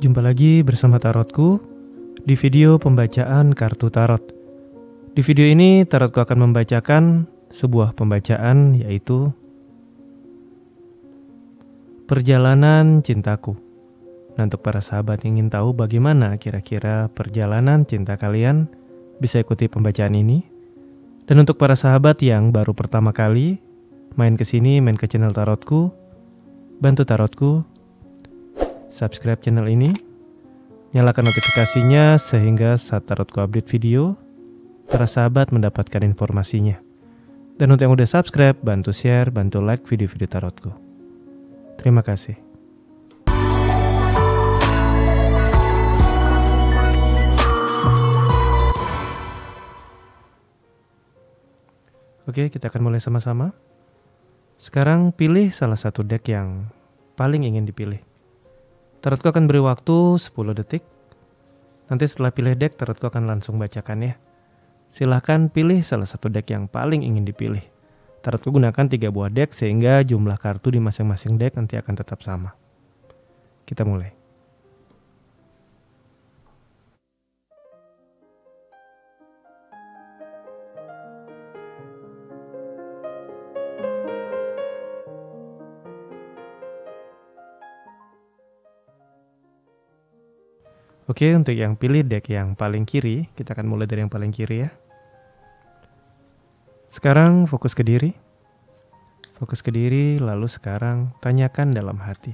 Jumpa lagi bersama Tarotku di video pembacaan kartu tarot. Di video ini Tarotku akan membacakan sebuah pembacaan, yaitu Perjalanan Cintaku. Nah, untuk para sahabat yang ingin tahu bagaimana kira-kira perjalanan cinta kalian, bisa ikuti pembacaan ini. Dan untuk para sahabat yang baru pertama kali main ke sini, main ke channel Tarotku, bantu Tarotku subscribe channel ini, nyalakan notifikasinya sehingga saat Tarotku update video, para sahabat mendapatkan informasinya. Dan untuk yang udah subscribe, bantu share, bantu like video-video Tarotku. Terima kasih. Oke, kita akan mulai sama-sama. Sekarang pilih salah satu deck yang paling ingin dipilih. Tarotku akan beri waktu 10 detik. Nanti setelah pilih deck, Tarotku akan langsung bacakan ya. Silahkan pilih salah satu deck yang paling ingin dipilih. Tarotku gunakan 3 buah deck sehingga jumlah kartu di masing-masing deck nanti akan tetap sama. Kita mulai. Oke, untuk yang pilih deck yang paling kiri, kita akan mulai dari yang paling kiri ya. Sekarang fokus ke diri. Fokus ke diri, lalu sekarang tanyakan dalam hati.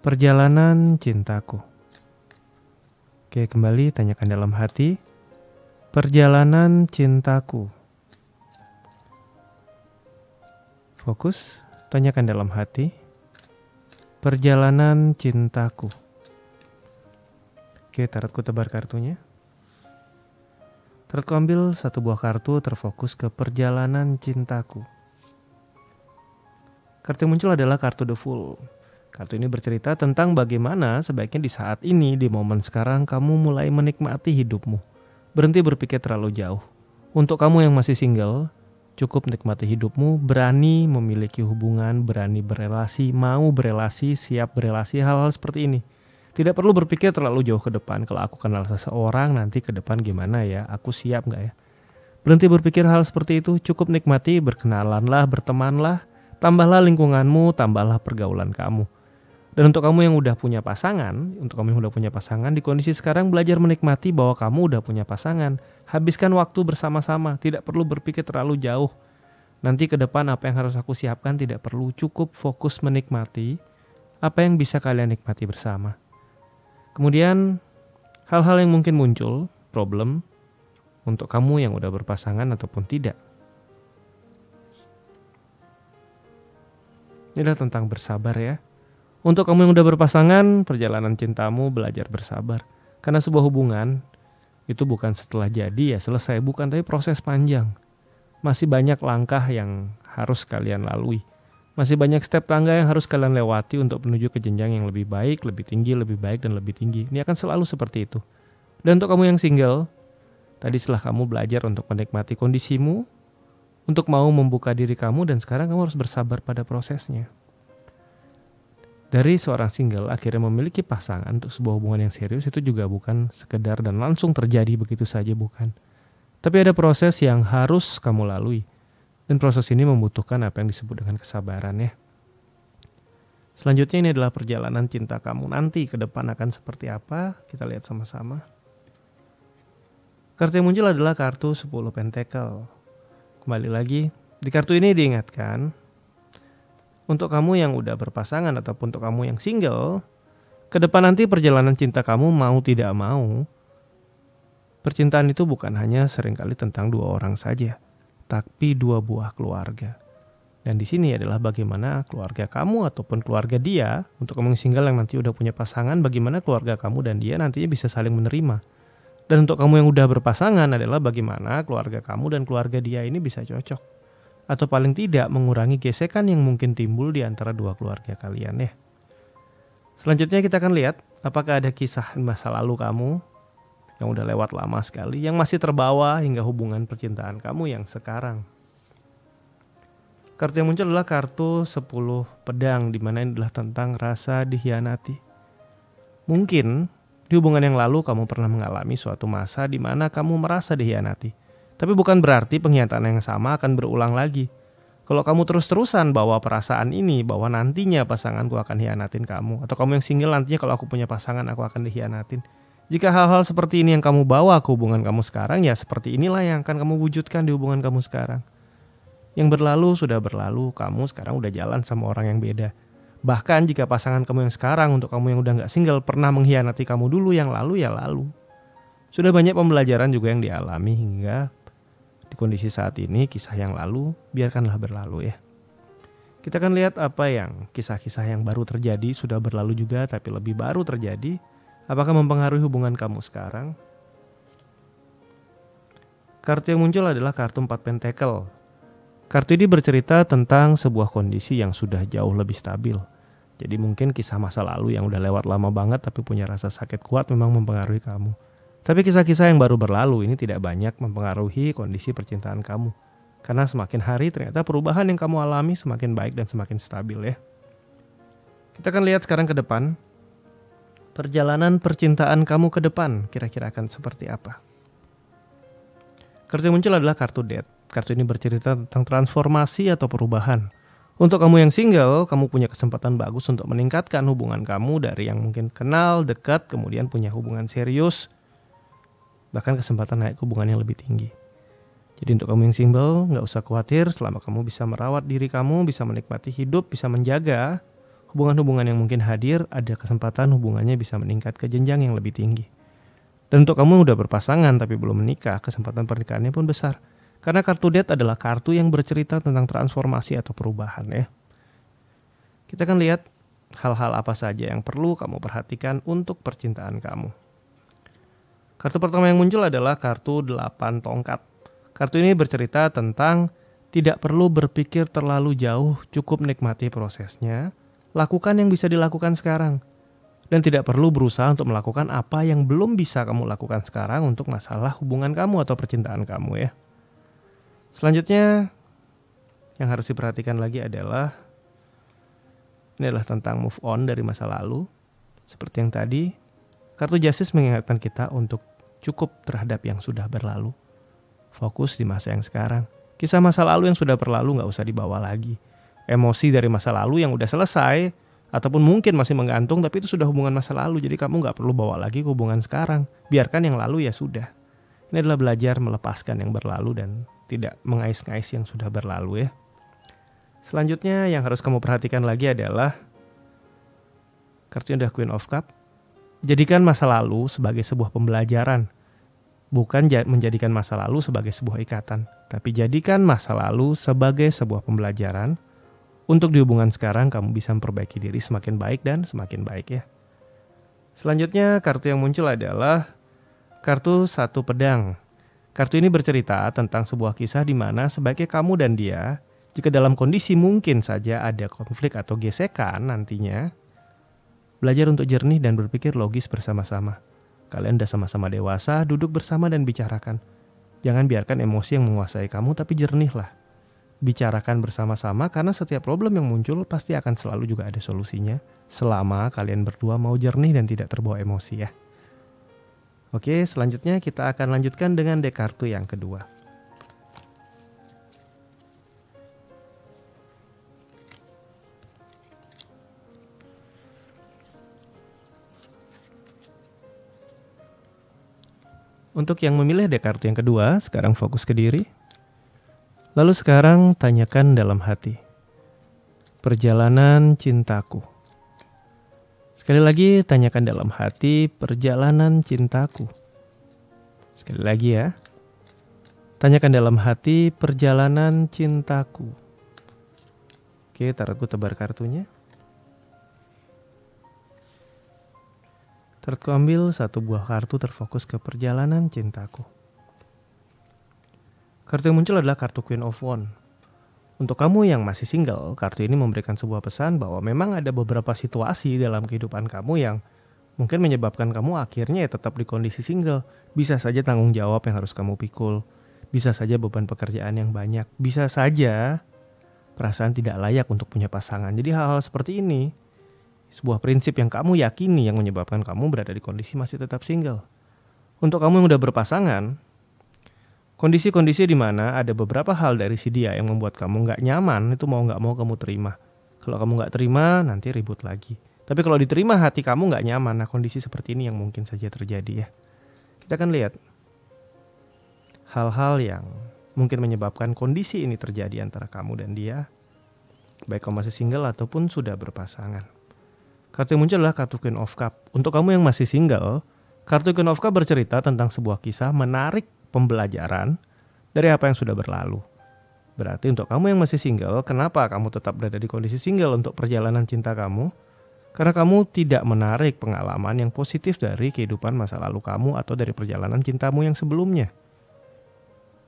Perjalanan cintaku. Oke, kembali tanyakan dalam hati. Perjalanan cintaku. Fokus, tanyakan dalam hati. Perjalanan cintaku. Oke, Tarotku tebar kartunya. Tarotku ambil satu buah kartu terfokus ke perjalanan cintaku. Kartu yang muncul adalah kartu The Fool. Kartu ini bercerita tentang bagaimana sebaiknya di saat ini, di momen sekarang, kamu mulai menikmati hidupmu. Berhenti berpikir terlalu jauh. Untuk kamu yang masih single, cukup nikmati hidupmu, berani memiliki hubungan, berani berelasi, mau berelasi, siap berelasi, hal-hal seperti ini. Tidak perlu berpikir terlalu jauh ke depan. Kalau aku kenal seseorang, nanti ke depan gimana ya? Aku siap nggak ya? Berhenti berpikir hal seperti itu. Cukup nikmati, berkenalanlah, bertemanlah, tambahlah lingkunganmu, tambahlah pergaulan kamu. Dan untuk kamu yang udah punya pasangan, di kondisi sekarang belajar menikmati bahwa kamu udah punya pasangan. Habiskan waktu bersama-sama, tidak perlu berpikir terlalu jauh. Nanti ke depan apa yang harus aku siapkan tidak perlu, cukup fokus menikmati apa yang bisa kalian nikmati bersama. Kemudian hal-hal yang mungkin muncul, problem, untuk kamu yang udah berpasangan ataupun tidak. Ini adalah tentang bersabar ya. Untuk kamu yang udah berpasangan, perjalanan cintamu belajar bersabar. Karena sebuah hubungan itu bukan setelah jadi ya selesai, bukan, tapi proses panjang. Masih banyak langkah yang harus kalian lalui. Masih banyak step tangga yang harus kalian lewati untuk menuju ke jenjang yang lebih baik, lebih tinggi, lebih baik, dan lebih tinggi. Ini akan selalu seperti itu. Dan untuk kamu yang single, tadi setelah kamu belajar untuk menikmati kondisimu, untuk mau membuka diri kamu, dan sekarang kamu harus bersabar pada prosesnya. Dari seorang single akhirnya memiliki pasangan untuk sebuah hubungan yang serius, itu juga bukan sekedar dan langsung terjadi begitu saja, bukan. Tapi ada proses yang harus kamu lalui. Dan proses ini membutuhkan apa yang disebut dengan kesabaran ya. Selanjutnya ini adalah perjalanan cinta kamu nanti ke depan akan seperti apa. Kita lihat sama-sama. Kartu yang muncul adalah kartu 10 Pentacle. Kembali lagi, di kartu ini diingatkan, untuk kamu yang udah berpasangan ataupun untuk kamu yang single, ke depan nanti perjalanan cinta kamu mau tidak mau, percintaan itu bukan hanya seringkali tentang 2 orang saja, tapi 2 buah keluarga. Dan di sini adalah bagaimana keluarga kamu ataupun keluarga dia, untuk kamu yang single yang nanti udah punya pasangan, bagaimana keluarga kamu dan dia nantinya bisa saling menerima. Dan untuk kamu yang udah berpasangan adalah bagaimana keluarga kamu dan keluarga dia ini bisa cocok. Atau paling tidak mengurangi gesekan yang mungkin timbul di antara 2 keluarga kalian ya. Selanjutnya kita akan lihat apakah ada kisah masa lalu kamu yang udah lewat lama sekali, yang masih terbawa hingga hubungan percintaan kamu yang sekarang. Kartu yang muncul adalah kartu 10 pedang, di mana ini adalah tentang rasa dikhianati. Mungkin di hubungan yang lalu kamu pernah mengalami suatu masa di mana kamu merasa dikhianati. Tapi bukan berarti pengkhianatan yang sama akan berulang lagi. Kalau kamu terus-terusan bawa perasaan ini, bahwa nantinya pasanganku akan hianatin kamu, atau kamu yang single nantinya kalau aku punya pasangan aku akan dikhianatin. Jika hal-hal seperti ini yang kamu bawa ke hubungan kamu sekarang, ya seperti inilah yang akan kamu wujudkan di hubungan kamu sekarang. Yang berlalu sudah berlalu, kamu sekarang udah jalan sama orang yang beda. Bahkan jika pasangan kamu yang sekarang, untuk kamu yang udah gak single, pernah mengkhianati kamu dulu, yang lalu ya lalu. Sudah banyak pembelajaran juga yang dialami hingga di kondisi saat ini, kisah yang lalu biarkanlah berlalu ya. Kita akan lihat apa yang kisah-kisah yang baru terjadi, sudah berlalu juga tapi lebih baru terjadi, apakah mempengaruhi hubungan kamu sekarang. Kartu yang muncul adalah kartu 4 Pentacle. Kartu ini bercerita tentang sebuah kondisi yang sudah jauh lebih stabil. Jadi mungkin kisah masa lalu yang udah lewat lama banget tapi punya rasa sakit kuat memang mempengaruhi kamu. Tapi kisah-kisah yang baru berlalu ini tidak banyak mempengaruhi kondisi percintaan kamu. Karena semakin hari ternyata perubahan yang kamu alami semakin baik dan semakin stabil ya. Kita akan lihat sekarang ke depan. Perjalanan percintaan kamu ke depan kira-kira akan seperti apa? Kartu yang muncul adalah kartu Death. Kartu ini bercerita tentang transformasi atau perubahan. Untuk kamu yang single, kamu punya kesempatan bagus untuk meningkatkan hubungan kamu dari yang mungkin kenal, dekat, kemudian punya hubungan serius. Bahkan kesempatan naik ke hubungan yang lebih tinggi. Jadi untuk kamu yang single, gak usah khawatir selama kamu bisa merawat diri kamu, bisa menikmati hidup, bisa menjaga hubungan-hubungan yang mungkin hadir, ada kesempatan hubungannya bisa meningkat ke jenjang yang lebih tinggi. Dan untuk kamu udah berpasangan tapi belum menikah, kesempatan pernikahannya pun besar. Karena kartu Death adalah kartu yang bercerita tentang transformasi atau perubahan ya. Kita akan lihat hal-hal apa saja yang perlu kamu perhatikan untuk percintaan kamu. Kartu pertama yang muncul adalah kartu 8 tongkat. Kartu ini bercerita tentang tidak perlu berpikir terlalu jauh, cukup nikmati prosesnya, lakukan yang bisa dilakukan sekarang. Dan tidak perlu berusaha untuk melakukan apa yang belum bisa kamu lakukan sekarang untuk masalah hubungan kamu atau percintaan kamu ya. Selanjutnya yang harus diperhatikan lagi adalah ini adalah tentang move on dari masa lalu. Seperti yang tadi, kartu Justice mengingatkan kita untuk cukup terhadap yang sudah berlalu. Fokus di masa yang sekarang. Kisah masa lalu yang sudah berlalu gak usah dibawa lagi. Emosi dari masa lalu yang udah selesai, ataupun mungkin masih menggantung, tapi itu sudah hubungan masa lalu. Jadi kamu gak perlu bawa lagi ke hubungan sekarang. Biarkan yang lalu ya sudah. Ini adalah belajar melepaskan yang berlalu dan tidak mengais-ngais yang sudah berlalu ya. Selanjutnya yang harus kamu perhatikan lagi adalah kartunya udah Queen of Cup. Jadikan masa lalu sebagai sebuah pembelajaran. Bukan menjadikan masa lalu sebagai sebuah ikatan. Tapi jadikan masa lalu sebagai sebuah pembelajaran. Untuk di hubungan sekarang kamu bisa memperbaiki diri semakin baik dan semakin baik ya. Selanjutnya kartu yang muncul adalah kartu 1 pedang. Kartu ini bercerita tentang sebuah kisah di mana sebaiknya kamu dan dia, jika dalam kondisi mungkin saja ada konflik atau gesekan nantinya, belajar untuk jernih dan berpikir logis bersama-sama. Kalian udah sama-sama dewasa, duduk bersama dan bicarakan. Jangan biarkan emosi yang menguasai kamu, tapi jernihlah. Bicarakan bersama-sama karena setiap problem yang muncul pasti akan selalu juga ada solusinya. Selama kalian berdua mau jernih dan tidak terbawa emosi ya. Oke, selanjutnya kita akan lanjutkan dengan dek kartu yang kedua. Untuk yang memilih dek kartu yang kedua, sekarang fokus ke diri. Lalu sekarang tanyakan dalam hati. Perjalanan cintaku. Sekali lagi tanyakan dalam hati, perjalanan cintaku. Sekali lagi ya. Tanyakan dalam hati, perjalanan cintaku. Oke, taruhku tebar kartunya. Taruhku ambil satu buah kartu terfokus ke perjalanan cintaku. Kartu yang muncul adalah kartu Queen of Wands. Untuk kamu yang masih single, kartu ini memberikan sebuah pesan bahwa memang ada beberapa situasi dalam kehidupan kamu yang mungkin menyebabkan kamu akhirnya tetap di kondisi single. Bisa saja tanggung jawab yang harus kamu pikul. Bisa saja beban pekerjaan yang banyak. Bisa saja perasaan tidak layak untuk punya pasangan. Jadi hal-hal seperti ini sebuah prinsip yang kamu yakini yang menyebabkan kamu berada di kondisi masih tetap single. Untuk kamu yang udah berpasangan, kondisi-kondisi di mana ada beberapa hal dari si dia yang membuat kamu gak nyaman, itu mau gak mau kamu terima. Kalau kamu gak terima, nanti ribut lagi. Tapi kalau diterima, hati kamu gak nyaman. Nah, kondisi seperti ini yang mungkin saja terjadi ya. Kita akan lihat hal-hal yang mungkin menyebabkan kondisi ini terjadi antara kamu dan dia, baik kamu masih single ataupun sudah berpasangan. Kartu yang muncul adalah kartu Queen of Cup. Untuk kamu yang masih single, kartu Queen of Cup bercerita tentang sebuah kisah menarik pembelajaran dari apa yang sudah berlalu. Berarti untuk kamu yang masih single, kenapa kamu tetap berada di kondisi single untuk perjalanan cinta kamu? Karena kamu tidak menarik pengalaman yang positif dari kehidupan masa lalu kamu atau dari perjalanan cintamu yang sebelumnya.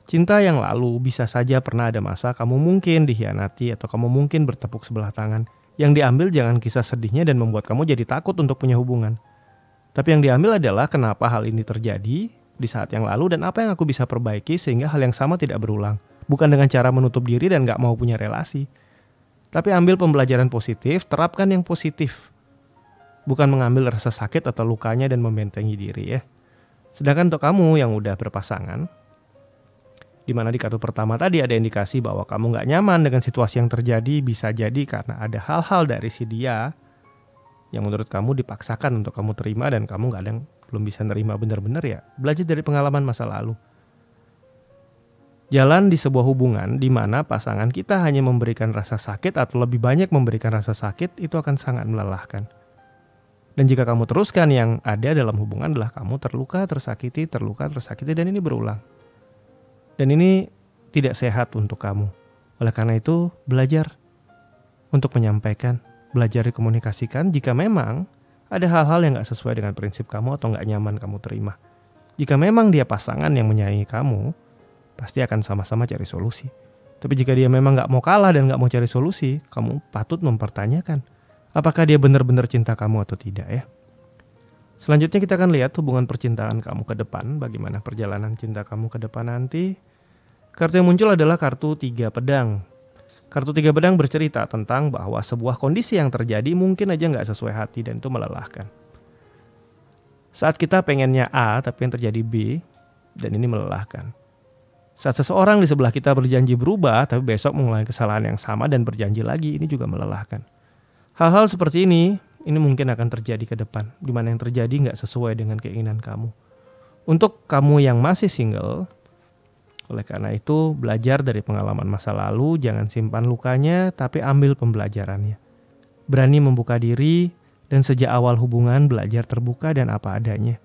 Cinta yang lalu bisa saja pernah ada masa kamu mungkin dikhianati atau kamu mungkin bertepuk sebelah tangan. Yang diambil jangan kisah sedihnya dan membuat kamu jadi takut untuk punya hubungan. Tapi yang diambil adalah kenapa hal ini terjadi di saat yang lalu dan apa yang aku bisa perbaiki sehingga hal yang sama tidak berulang. Bukan dengan cara menutup diri dan gak mau punya relasi. Tapi ambil pembelajaran positif, terapkan yang positif. Bukan mengambil rasa sakit atau lukanya dan membentengi diri ya. Sedangkan untuk kamu yang udah berpasangan, di mana di kartu pertama tadi ada indikasi bahwa kamu gak nyaman dengan situasi yang terjadi, bisa jadi karena ada hal-hal dari si dia yang menurut kamu dipaksakan untuk kamu terima dan kamu gak ada yang belum bisa nerima benar-benar ya. Belajar dari pengalaman masa lalu. Jalan di sebuah hubungan di mana pasangan kita hanya memberikan rasa sakit atau lebih banyak memberikan rasa sakit, itu akan sangat melelahkan. Dan jika kamu teruskan, yang ada dalam hubungan adalah kamu terluka, tersakiti, dan ini berulang. Dan ini tidak sehat untuk kamu. Oleh karena itu, belajar untuk menyampaikan, belajar dikomunikasikan jika memang ada hal-hal yang gak sesuai dengan prinsip kamu atau gak nyaman kamu terima. Jika memang dia pasangan yang menyayangi kamu, pasti akan sama-sama cari solusi. Tapi jika dia memang gak mau kalah dan gak mau cari solusi, kamu patut mempertanyakan apakah dia benar-benar cinta kamu atau tidak ya. Selanjutnya kita akan lihat hubungan percintaan kamu ke depan, bagaimana perjalanan cinta kamu ke depan nanti. Kartu yang muncul adalah kartu 3 pedang. Kartu 3 pedang bercerita tentang bahwa sebuah kondisi yang terjadi mungkin aja gak sesuai hati dan itu melelahkan. Saat kita pengennya A tapi yang terjadi B, dan ini melelahkan. Saat seseorang di sebelah kita berjanji berubah tapi besok mengulangi kesalahan yang sama dan berjanji lagi, ini juga melelahkan. Hal-hal seperti ini mungkin akan terjadi ke depan, di mana yang terjadi nggak sesuai dengan keinginan kamu. Untuk kamu yang masih single, oleh karena itu belajar dari pengalaman masa lalu, jangan simpan lukanya tapi ambil pembelajarannya. Berani membuka diri dan sejak awal hubungan belajar terbuka dan apa adanya.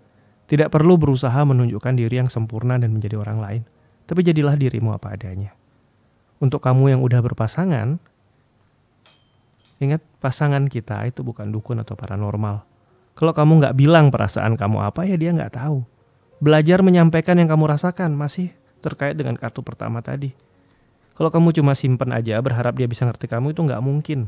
Tidak perlu berusaha menunjukkan diri yang sempurna dan menjadi orang lain. Tapi jadilah dirimu apa adanya. Untuk kamu yang udah berpasangan, ingat pasangan kita itu bukan dukun atau paranormal. Kalau kamu gak bilang perasaan kamu apa ya dia gak tahu. Belajar menyampaikan yang kamu rasakan masih terkait dengan kartu pertama tadi. Kalau kamu cuma simpen aja berharap dia bisa ngerti kamu, itu gak mungkin.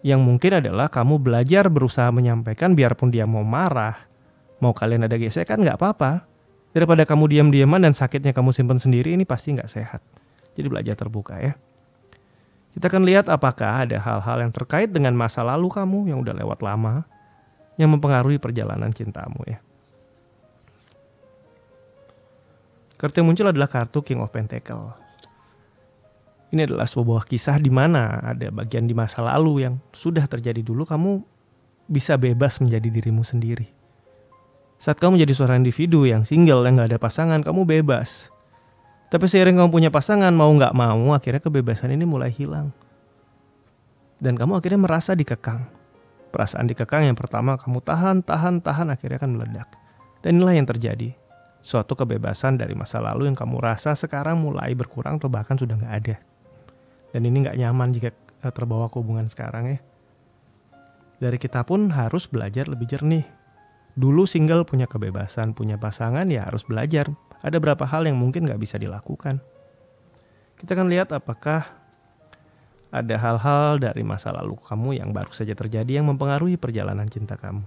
Yang mungkin adalah kamu belajar berusaha menyampaikan biarpun dia mau marah, mau kalian ada gesekan gak apa-apa. Daripada kamu diam-diaman dan sakitnya kamu simpan sendiri, ini pasti gak sehat. Jadi belajar terbuka ya. Kita akan lihat apakah ada hal-hal yang terkait dengan masa lalu kamu yang udah lewat lama yang mempengaruhi perjalanan cintamu ya. Kartu yang muncul adalah kartu King of Pentacle. Ini adalah sebuah kisah di mana ada bagian di masa lalu yang sudah terjadi dulu, kamu bisa bebas menjadi dirimu sendiri. Saat kamu menjadi seorang individu yang single, yang gak ada pasangan, kamu bebas. Tapi seiring kamu punya pasangan, mau gak mau, akhirnya kebebasan ini mulai hilang. Dan kamu akhirnya merasa dikekang. Perasaan dikekang yang pertama kamu tahan, akhirnya akan meledak. Dan inilah yang terjadi. Suatu kebebasan dari masa lalu yang kamu rasa sekarang mulai berkurang atau bahkan sudah gak ada. Dan ini gak nyaman jika terbawa ke hubungan sekarang ya. Dari kita pun harus belajar lebih jernih. Dulu single punya kebebasan, punya pasangan ya harus belajar. Ada beberapa hal yang mungkin gak bisa dilakukan. Kita akan lihat apakah ada hal-hal dari masa lalu kamu yang baru saja terjadi yang mempengaruhi perjalanan cinta kamu.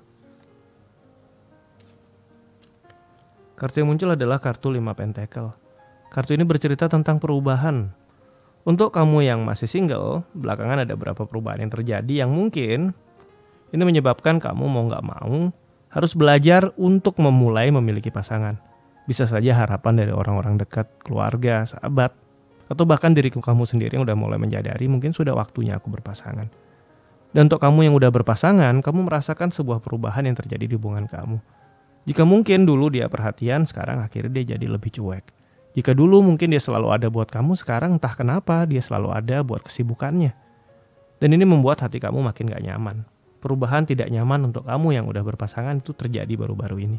Kartu yang muncul adalah kartu 5 Pentacle. Kartu ini bercerita tentang perubahan. Untuk kamu yang masih single, belakangan ada beberapa perubahan yang terjadi yang mungkin Ini menyebabkan kamu mau nggak mau harus belajar untuk memulai memiliki pasangan. Bisa saja harapan dari orang-orang dekat, keluarga, sahabat, atau bahkan diriku kamu sendiri yang udah mulai menyadari mungkin sudah waktunya aku berpasangan. Dan untuk kamu yang udah berpasangan, kamu merasakan sebuah perubahan yang terjadi di hubungan kamu. Jika mungkin dulu dia perhatian, sekarang akhirnya dia jadi lebih cuek. Jika dulu mungkin dia selalu ada buat kamu, sekarang entah kenapa dia selalu ada buat kesibukannya. Dan ini membuat hati kamu makin gak nyaman. Perubahan tidak nyaman untuk kamu yang udah berpasangan itu terjadi baru-baru ini.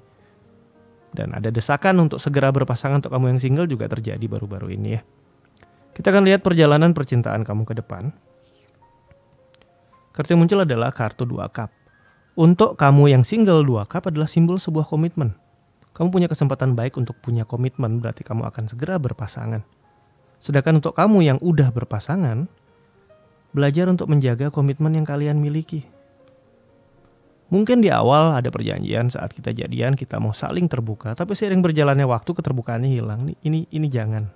Dan ada desakan untuk segera berpasangan untuk kamu yang single juga terjadi baru-baru ini ya. Kita akan lihat perjalanan percintaan kamu ke depan. Kartu yang muncul adalah kartu 2 cup. Untuk kamu yang single, 2 cup adalah simbol sebuah komitmen. Kamu punya kesempatan baik untuk punya komitmen, berarti kamu akan segera berpasangan. Sedangkan untuk kamu yang udah berpasangan, belajar untuk menjaga komitmen yang kalian miliki. Mungkin di awal ada perjanjian saat kita jadian kita mau saling terbuka, tapi seiring berjalannya waktu keterbukaannya hilang. Ini jangan.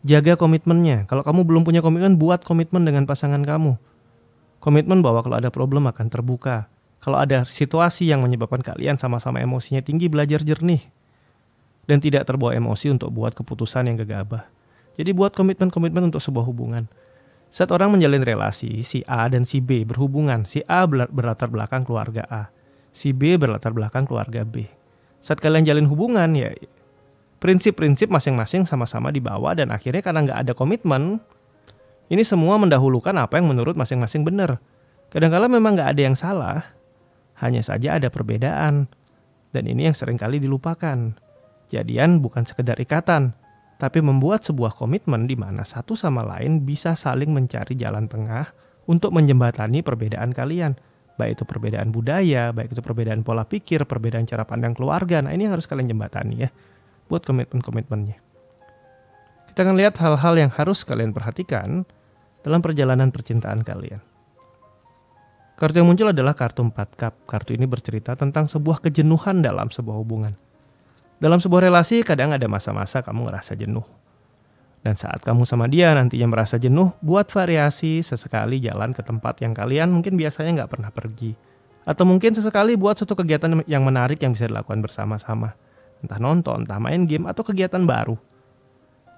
Jaga komitmennya. Kalau kamu belum punya komitmen, buat komitmen dengan pasangan kamu. Komitmen bahwa kalau ada problem akan terbuka. Kalau ada situasi yang menyebabkan kalian sama-sama emosinya tinggi, belajar jernih. Dan tidak terbawa emosi untuk buat keputusan yang gegabah. Jadi buat komitmen-komitmen untuk sebuah hubungan. Saat orang menjalin relasi, si A dan si B berhubungan. Si A berlatar belakang keluarga A. Si B berlatar belakang keluarga B. Saat kalian jalin hubungan, ya prinsip-prinsip masing-masing sama-sama dibawa. Dan akhirnya karena nggak ada komitmen, ini semua mendahulukan apa yang menurut masing-masing benar. Kadang-kadang memang nggak ada yang salah. Hanya saja ada perbedaan. Dan ini yang seringkali dilupakan. Jadian bukan sekedar ikatan, tapi membuat sebuah komitmen di mana satu sama lain bisa saling mencari jalan tengah untuk menjembatani perbedaan kalian. Baik itu perbedaan budaya, baik itu perbedaan pola pikir, perbedaan cara pandang keluarga. Nah ini yang harus kalian jembatani ya, buat komitmen-komitmennya. Kita akan lihat hal-hal yang harus kalian perhatikan dalam perjalanan percintaan kalian. Kartu yang muncul adalah kartu 4 cup. Kartu ini bercerita tentang sebuah kejenuhan dalam sebuah hubungan. Dalam sebuah relasi kadang ada masa-masa kamu ngerasa jenuh. Dan saat kamu sama dia nantinya merasa jenuh, buat variasi sesekali jalan ke tempat yang kalian mungkin biasanya gak pernah pergi. Atau mungkin sesekali buat suatu kegiatan yang menarik yang bisa dilakukan bersama-sama. Entah nonton, entah main game, atau kegiatan baru.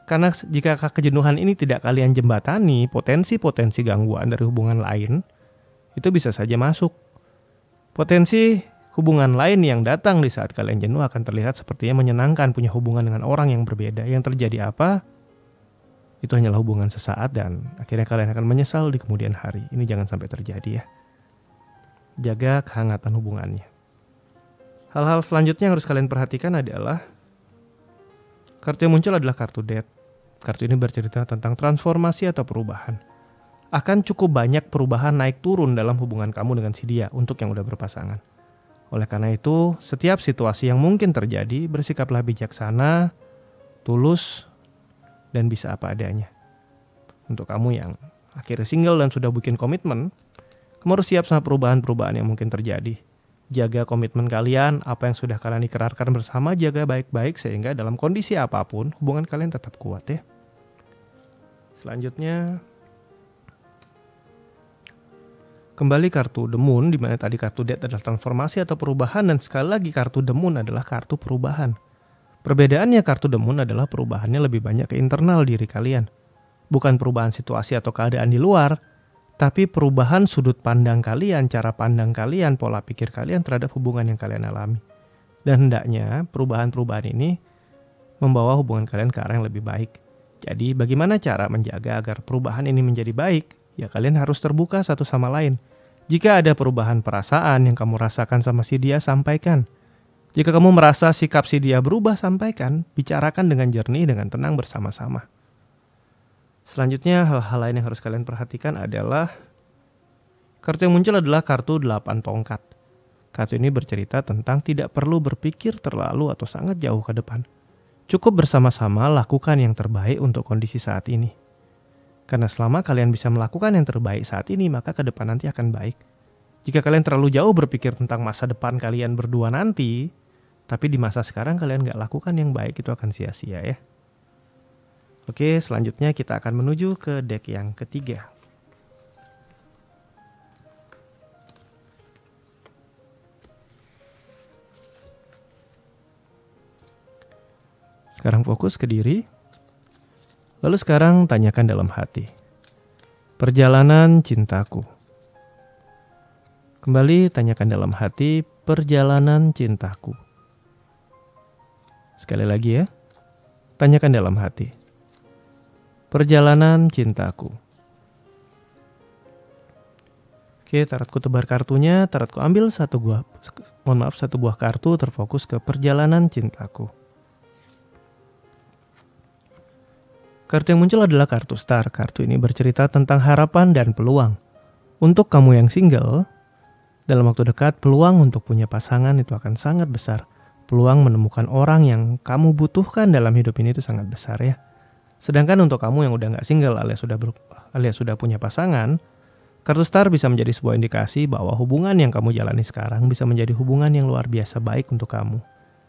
Karena jika kejenuhan ini tidak kalian jembatani, potensi-potensi gangguan dari hubungan lain, itu bisa saja masuk. Potensi hubungan lain yang datang di saat kalian jenuh akan terlihat sepertinya menyenangkan, punya hubungan dengan orang yang berbeda. Yang terjadi apa? Itu hanyalah hubungan sesaat dan akhirnya kalian akan menyesal di kemudian hari. Ini jangan sampai terjadi ya. Jaga kehangatan hubungannya. Hal-hal selanjutnya yang harus kalian perhatikan adalah kartu yang muncul adalah kartu Death. Kartu ini bercerita tentang transformasi atau perubahan. Akan cukup banyak perubahan naik turun dalam hubungan kamu dengan si dia untuk yang udah berpasangan. Oleh karena itu, setiap situasi yang mungkin terjadi, bersikaplah bijaksana, tulus, dan bisa apa adanya. Untuk kamu yang akhirnya single dan sudah bikin komitmen, kamu harus siap sama perubahan-perubahan yang mungkin terjadi. Jaga komitmen kalian, apa yang sudah kalian ikrarkan bersama, jaga baik-baik sehingga dalam kondisi apapun, hubungan kalian tetap kuat ya. Selanjutnya, kembali kartu The Moon, di mana tadi kartu Death adalah transformasi atau perubahan, dan sekali lagi kartu The Moon adalah kartu perubahan. Perbedaannya kartu The Moon adalah perubahannya lebih banyak ke internal diri kalian. Bukan perubahan situasi atau keadaan di luar, tapi perubahan sudut pandang kalian, cara pandang kalian, pola pikir kalian terhadap hubungan yang kalian alami. Dan hendaknya perubahan-perubahan ini membawa hubungan kalian ke arah yang lebih baik. Jadi bagaimana cara menjaga agar perubahan ini menjadi baik? Ya kalian harus terbuka satu sama lain. Jika ada perubahan perasaan yang kamu rasakan sama si dia, sampaikan. Jika kamu merasa sikap si dia berubah, sampaikan. Bicarakan dengan jernih, dengan tenang bersama-sama. Selanjutnya hal-hal lain yang harus kalian perhatikan adalah kartu yang muncul adalah kartu 8 tongkat. Kartu ini bercerita tentang tidak perlu berpikir terlalu atau sangat jauh ke depan. Cukup bersama-sama lakukan yang terbaik untuk kondisi saat ini. Karena selama kalian bisa melakukan yang terbaik saat ini, maka ke depan nanti akan baik. Jika kalian terlalu jauh berpikir tentang masa depan kalian berdua nanti, tapi di masa sekarang kalian gak lakukan yang baik, itu akan sia-sia ya. Oke, selanjutnya kita akan menuju ke deck yang ketiga. Sekarang fokus ke diri. Lalu sekarang tanyakan dalam hati. Perjalanan cintaku. Kembali tanyakan dalam hati, perjalanan cintaku. Sekali lagi ya. Tanyakan dalam hati. Perjalanan cintaku. Oke, Tarotku tebar kartunya. Tarotku ambil satu buah kartu terfokus ke perjalanan cintaku. Kartu yang muncul adalah kartu Star. Kartu ini bercerita tentang harapan dan peluang. Untuk kamu yang single, dalam waktu dekat peluang untuk punya pasangan itu akan sangat besar. Peluang menemukan orang yang kamu butuhkan dalam hidup ini itu sangat besar ya. Sedangkan untuk kamu yang udah gak single alias sudah punya pasangan, kartu Star bisa menjadi sebuah indikasi bahwa hubungan yang kamu jalani sekarang bisa menjadi hubungan yang luar biasa baik untuk kamu.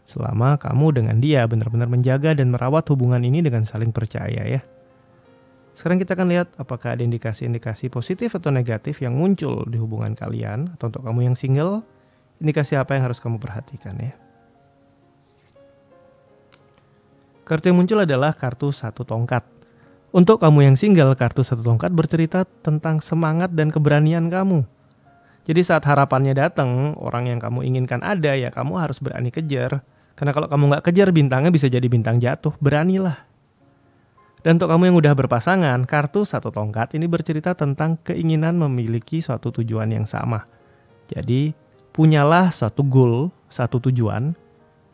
Selama kamu dengan dia benar-benar menjaga dan merawat hubungan ini dengan saling percaya ya. Sekarang kita akan lihat apakah ada indikasi-indikasi positif atau negatif yang muncul di hubungan kalian. Atau untuk kamu yang single, indikasi apa yang harus kamu perhatikan ya. Kartu yang muncul adalah kartu satu tongkat. Untuk kamu yang single, kartu satu tongkat bercerita tentang semangat dan keberanian kamu. Jadi saat harapannya datang, orang yang kamu inginkan ada ya kamu harus berani kejar. Karena kalau kamu nggak kejar bintangnya bisa jadi bintang jatuh, beranilah. Dan untuk kamu yang udah berpasangan, kartu satu tongkat ini bercerita tentang keinginan memiliki suatu tujuan yang sama. Jadi punyalah suatu goal, satu tujuan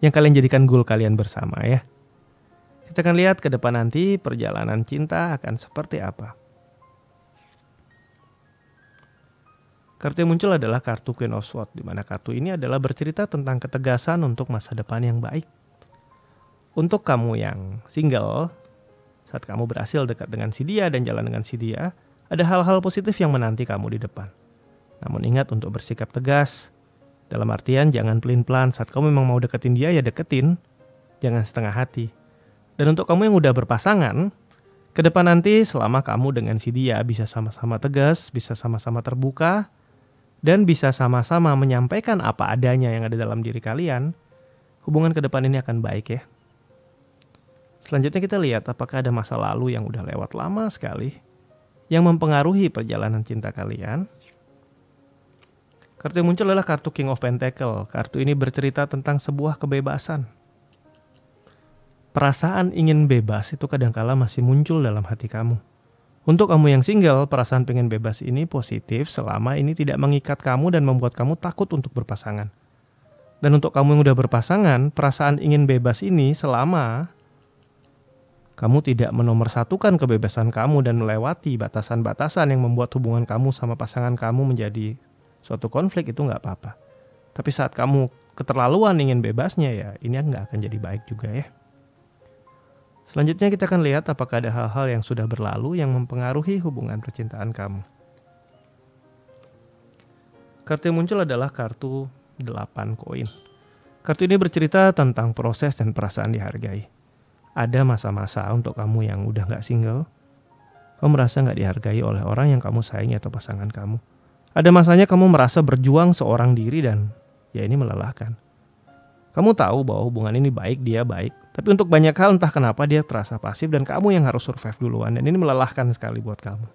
yang kalian jadikan goal kalian bersama ya. Kita akan lihat ke depan nanti perjalanan cinta akan seperti apa. Kartu yang muncul adalah kartu Queen of Swords, di mana kartu ini adalah bercerita tentang ketegasan untuk masa depan yang baik. Untuk kamu yang single, saat kamu berhasil dekat dengan si dia dan jalan dengan si dia, ada hal-hal positif yang menanti kamu di depan. Namun ingat untuk bersikap tegas, dalam artian jangan pelin-pelan. Saat kamu memang mau deketin dia ya deketin, jangan setengah hati. Dan untuk kamu yang udah berpasangan, ke depan nanti selama kamu dengan si dia bisa sama-sama tegas, bisa sama-sama terbuka, dan bisa sama-sama menyampaikan apa adanya yang ada dalam diri kalian, hubungan ke depan ini akan baik ya. Selanjutnya kita lihat apakah ada masa lalu yang udah lewat lama sekali yang mempengaruhi perjalanan cinta kalian. Kartu yang muncul adalah kartu King of Pentacle. Kartu ini bercerita tentang sebuah kebebasan. Perasaan ingin bebas itu kadangkala masih muncul dalam hati kamu. Untuk kamu yang single, perasaan pengen bebas ini positif selama ini tidak mengikat kamu dan membuat kamu takut untuk berpasangan. Dan untuk kamu yang udah berpasangan, perasaan ingin bebas ini selama kamu tidak menomorsatukan kebebasan kamu dan melewati batasan-batasan yang membuat hubungan kamu sama pasangan kamu menjadi suatu konflik, itu nggak apa-apa. Tapi saat kamu keterlaluan ingin bebasnya ya ini nggak akan jadi baik juga ya. Selanjutnya kita akan lihat apakah ada hal-hal yang sudah berlalu yang mempengaruhi hubungan percintaan kamu. Kartu yang muncul adalah kartu 8 koin. Kartu ini bercerita tentang proses dan perasaan dihargai. Ada masa-masa untuk kamu yang udah gak single, kamu merasa gak dihargai oleh orang yang kamu sayangi atau pasangan kamu. Ada masanya kamu merasa berjuang seorang diri dan ya ini melelahkan. Kamu tahu bahwa hubungan ini baik, dia baik. Tapi untuk banyak hal entah kenapa dia terasa pasif dan kamu yang harus survive duluan. Dan ini melelahkan sekali buat kamu.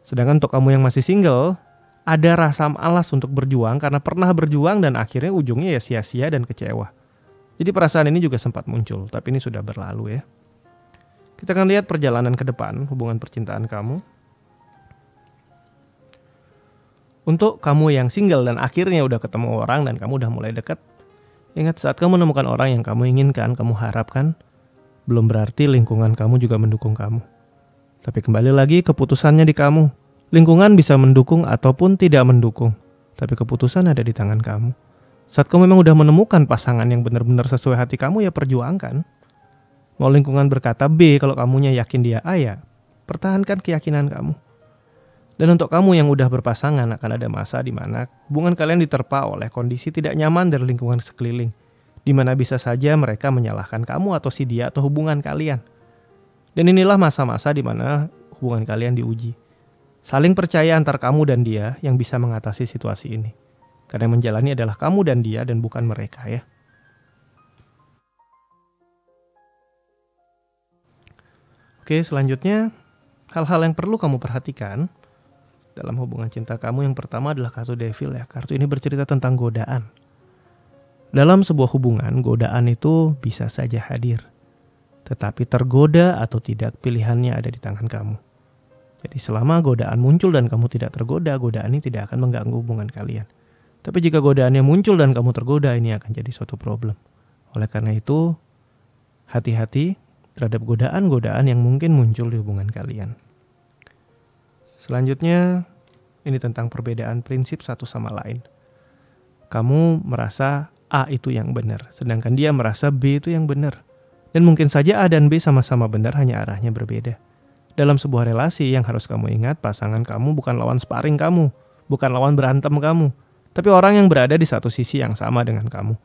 Sedangkan untuk kamu yang masih single, ada rasa malas untuk berjuang karena pernah berjuang dan akhirnya ujungnya ya sia-sia dan kecewa. Jadi perasaan ini juga sempat muncul, tapi ini sudah berlalu ya. Kita akan lihat perjalanan ke depan hubungan percintaan kamu. Untuk kamu yang single dan akhirnya udah ketemu orang dan kamu udah mulai dekat, ingat saat kamu menemukan orang yang kamu inginkan, kamu harapkan, belum berarti lingkungan kamu juga mendukung kamu. Tapi kembali lagi keputusannya di kamu. Lingkungan bisa mendukung ataupun tidak mendukung, tapi keputusan ada di tangan kamu. Saat kamu memang udah menemukan pasangan yang benar-benar sesuai hati kamu ya perjuangkan. Mau lingkungan berkata B, kalau kamunya yakin dia A ya pertahankan keyakinan kamu. Dan untuk kamu yang udah berpasangan akan ada masa di mana hubungan kalian diterpa oleh kondisi tidak nyaman dari lingkungan sekeliling. Di mana bisa saja mereka menyalahkan kamu atau si dia atau hubungan kalian. Dan inilah masa-masa di mana hubungan kalian diuji. Saling percaya antar kamu dan dia yang bisa mengatasi situasi ini. Karena yang menjalani adalah kamu dan dia dan bukan mereka ya. Oke, selanjutnya hal-hal yang perlu kamu perhatikan dalam hubungan cinta kamu. Yang pertama adalah kartu Devil ya. Kartu ini bercerita tentang godaan. Dalam sebuah hubungan, godaan itu bisa saja hadir. Tetapi tergoda atau tidak, pilihannya ada di tangan kamu. Jadi selama godaan muncul dan kamu tidak tergoda, godaan ini tidak akan mengganggu hubungan kalian. Tapi jika godaannya muncul dan kamu tergoda, ini akan jadi suatu problem. Oleh karena itu, hati-hati terhadap godaan-godaan yang mungkin muncul di hubungan kalian. Selanjutnya, ini tentang perbedaan prinsip satu sama lain. Kamu merasa A itu yang benar, sedangkan dia merasa B itu yang benar. Dan mungkin saja A dan B sama-sama benar, hanya arahnya berbeda. Dalam sebuah relasi yang harus kamu ingat, pasangan kamu bukan lawan sparring kamu, bukan lawan berantem kamu, tapi orang yang berada di satu sisi yang sama dengan kamu.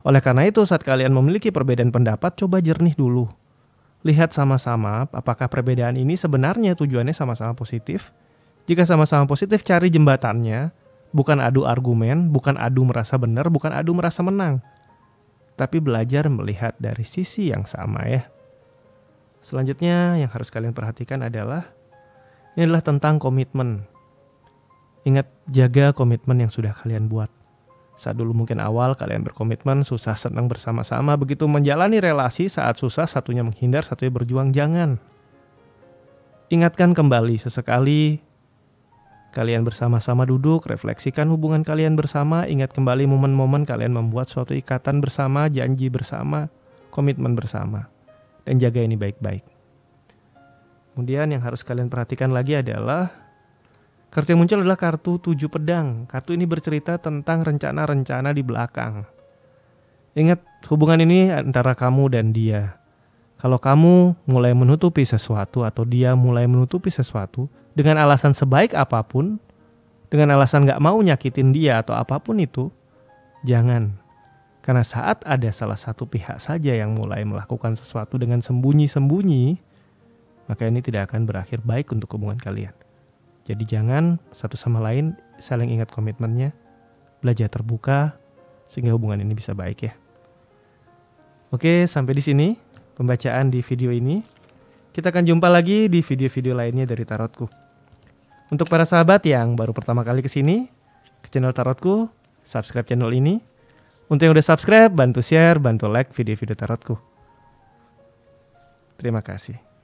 Oleh karena itu, saat kalian memiliki perbedaan pendapat, coba jernih dulu. Lihat sama-sama apakah perbedaan ini sebenarnya tujuannya sama-sama positif. Jika sama-sama positif, cari jembatannya. Bukan adu argumen, bukan adu merasa benar, bukan adu merasa menang. Tapi belajar melihat dari sisi yang sama ya. Selanjutnya yang harus kalian perhatikan adalah, ini adalah tentang komitmen. Ingat, jaga komitmen yang sudah kalian buat. Saat dulu mungkin awal kalian berkomitmen, susah senang bersama-sama, begitu menjalani relasi saat susah, satunya menghindar, satunya berjuang, jangan. Ingatkan kembali sesekali, kalian bersama-sama duduk, refleksikan hubungan kalian bersama, ingat kembali momen-momen kalian membuat suatu ikatan bersama, janji bersama, komitmen bersama. Dan jaga ini baik-baik. Kemudian yang harus kalian perhatikan lagi adalah, kartu yang muncul adalah kartu 7 pedang. Kartu ini bercerita tentang rencana-rencana di belakang. Ingat, hubungan ini antara kamu dan dia. Kalau kamu mulai menutupi sesuatu atau dia mulai menutupi sesuatu dengan alasan sebaik apapun, dengan alasan gak mau nyakitin dia atau apapun itu, jangan. Karena saat ada salah satu pihak saja yang mulai melakukan sesuatu dengan sembunyi-sembunyi, maka ini tidak akan berakhir baik untuk hubungan kalian. Jadi jangan satu sama lain saling ingat komitmennya, belajar terbuka, sehingga hubungan ini bisa baik ya. Oke, sampai di sini pembacaan di video ini. Kita akan jumpa lagi di video-video lainnya dari Tarotku. Untuk para sahabat yang baru pertama kali kesini ke channel Tarotku, subscribe channel ini. Untuk yang udah subscribe, bantu share, bantu like video-video Tarotku. Terima kasih.